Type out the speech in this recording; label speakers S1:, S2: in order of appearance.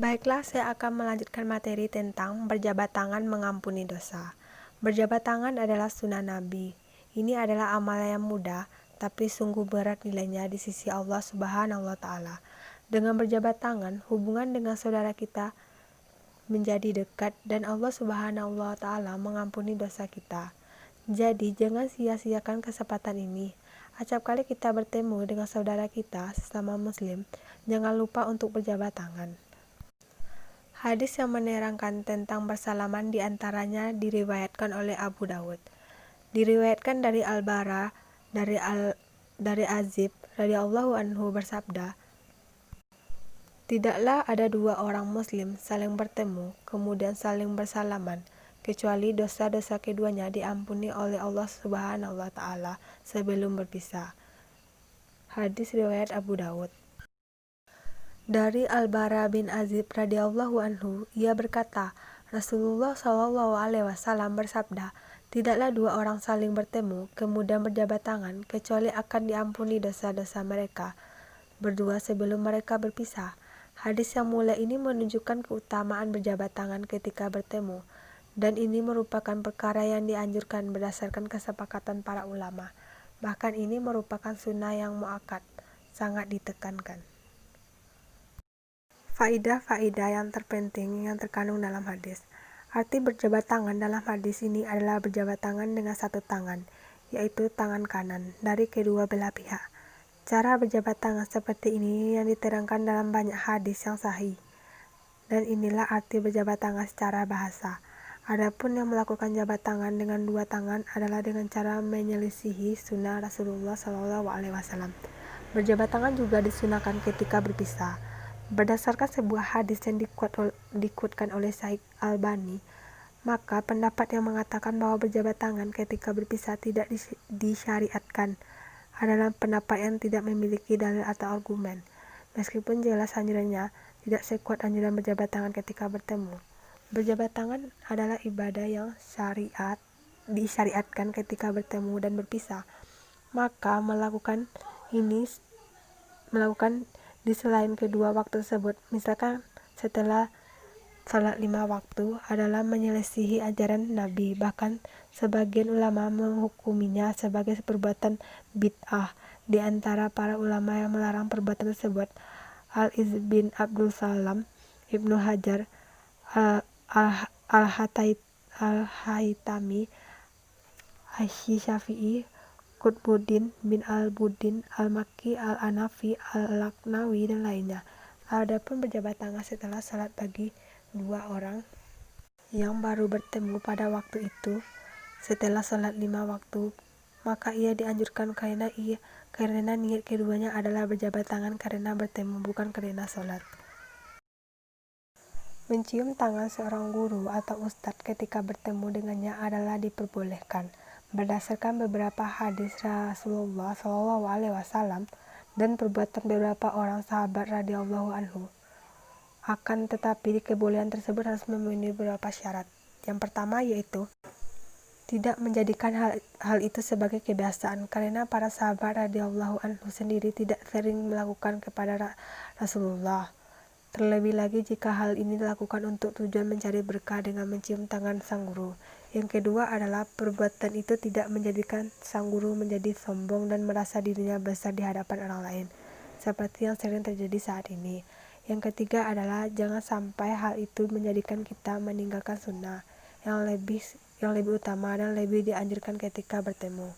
S1: Baiklah, saya akan melanjutkan materi tentang berjabat tangan mengampuni dosa. Berjabat tangan adalah sunnah Nabi. Ini adalah amalan yang mudah, tapi sungguh berat nilainya di sisi Allah Subhanahu wa Ta'ala. Dengan berjabat tangan, hubungan dengan saudara kita menjadi dekat dan Allah Subhanahu wa Ta'ala mengampuni dosa kita. Jadi, jangan sia-siakan kesempatan ini. Acap kali kita bertemu dengan saudara kita sesama muslim, jangan lupa untuk berjabat tangan. Hadis yang menerangkan tentang bersalaman diantaranya diriwayatkan oleh Abu Dawud. Diriwayatkan dari Al-Bara dari Azib radhiyallahu anhu bersabda, tidaklah ada dua orang muslim saling bertemu kemudian saling bersalaman kecuali dosa-dosa keduanya diampuni oleh Allah Subhanahu wa Ta'ala sebelum berpisah. Hadis riwayat Abu Dawud. Dari Al-Bara bin Azib radhiyallahu anhu, ia berkata, Rasulullah SAW bersabda, tidaklah dua orang saling bertemu, kemudian berjabat tangan, kecuali akan diampuni dosa-dosa mereka berdua sebelum mereka berpisah. Hadis yang mulia ini menunjukkan keutamaan berjabat tangan ketika bertemu, dan ini merupakan perkara yang dianjurkan berdasarkan kesepakatan para ulama. Bahkan ini merupakan sunnah yang muakkad, sangat ditekankan. Faidah-faidah yang terpenting yang terkandung dalam hadis. Arti berjabat tangan dalam hadis ini adalah berjabat tangan dengan satu tangan, yaitu tangan kanan, dari kedua belah pihak. Cara berjabat tangan seperti ini yang diterangkan dalam banyak hadis yang sahih. Dan inilah arti berjabat tangan secara bahasa. Adapun yang melakukan jabat tangan dengan dua tangan adalah dengan cara menyelisihi sunnah Rasulullah SAW. Berjabat tangan juga disunahkan ketika berpisah. Berdasarkan sebuah hadis yang dikuatkan oleh Syekh Albani, maka pendapat yang mengatakan bahwa berjabat tangan ketika berpisah tidak disyariatkan adalah pendapat yang tidak memiliki dalil atau argumen. Meskipun jelas anjurannya tidak sekuat anjuran berjabat tangan ketika bertemu. Berjabat tangan adalah ibadah yang disyariatkan ketika bertemu dan berpisah. Maka melakukan di selain kedua waktu tersebut, misalkan setelah salat 5 waktu, adalah menyelisihi ajaran Nabi. Bahkan sebagian ulama menghukuminya sebagai perbuatan bid'ah. Di antara para ulama yang melarang perbuatan tersebut, Al-Iz bin Abdul Salam, Ibnu Hajar, Al-Haytami, Asy-Syafi'i, Qutbuddin bin Al-Buddin, Al-Makki, Al-Anafi, Al-Laknawi, dan lainnya. Adapun berjabat tangan setelah salat bagi dua orang yang baru bertemu pada waktu itu setelah salat 5 waktu, maka ia dianjurkan karena niat keduanya adalah berjabat tangan karena bertemu, bukan karena salat. Mencium tangan seorang guru atau ustadz ketika bertemu dengannya adalah diperbolehkan. Berdasarkan beberapa hadis Rasulullah SAW dan perbuatan beberapa orang sahabat radhiyallahu anhu. Akan tetapi kebolehan tersebut harus memenuhi beberapa syarat. Yang pertama yaitu tidak menjadikan hal itu sebagai kebiasaan, karena para sahabat radhiyallahu anhu sendiri tidak sering melakukan kepada Rasulullah. Terlebih lagi jika hal ini dilakukan untuk tujuan mencari berkah dengan mencium tangan sang guru. Yang kedua adalah perbuatan itu tidak menjadikan sang guru menjadi sombong dan merasa dirinya besar di hadapan orang lain, seperti yang sering terjadi saat ini. Yang ketiga adalah jangan sampai hal itu menjadikan kita meninggalkan sunnah yang lebih utama dan lebih dianjurkan ketika bertemu.